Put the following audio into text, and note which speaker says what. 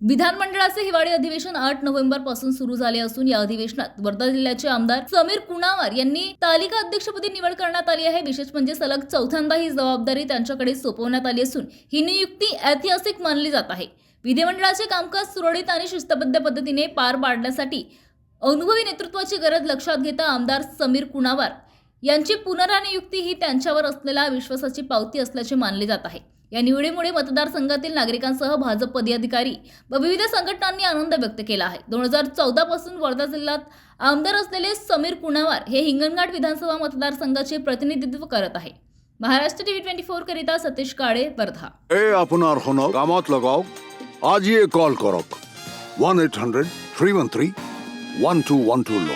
Speaker 1: विधानमंडळाचे हिवाळी अधिवेशन 8 नोव्हेंबर पासून सुरू झाले असून या अधिवेशनात वर्धा जिल्ह्याचे आमदार समीर कुणावार यांनी तालिका अध्यक्षपदी निवड करण्यात आली आहे। विशेष म्हणजे सलग चौथ्यांदा ही जबाबदारी त्यांच्याकडे सोपवण्यात आली असून ही नियुक्ती ऐतिहासिक मानली जात आहे। विधिमंडळाचे कामकाज सुरळीत आणि शिस्तबद्ध पद्धतीने पार पाडण्यासाठी अनुभवी नेतृत्वाची गरज लक्षात घेता आमदार समीर कुणावार यांची पुनरानियुक्ती ही त्यांच्यावर असलेल्या विश्वासाची पावती असल्याचे मानले जात आहे। या निवडीमुळे मतदारसंघातील नागरिकांसह भाजप पदाधिकारी व विविध संघटनांनी आनंद व्यक्त केला आहे। 2014 पासून वर्धा जिल्ह्यात आमदार असलेले समीर कुणावार हे हिंगणघाट विधानसभा मतदारसंघाचे प्रतिनिधित्व करत आहे। महाराष्ट्र टीव्ही 24 करिता सतीश काळे, वर्धा।
Speaker 2: ए अपनार होना कामात लगाओ, आज ये कॉल करो 1-800-313-1212 लो।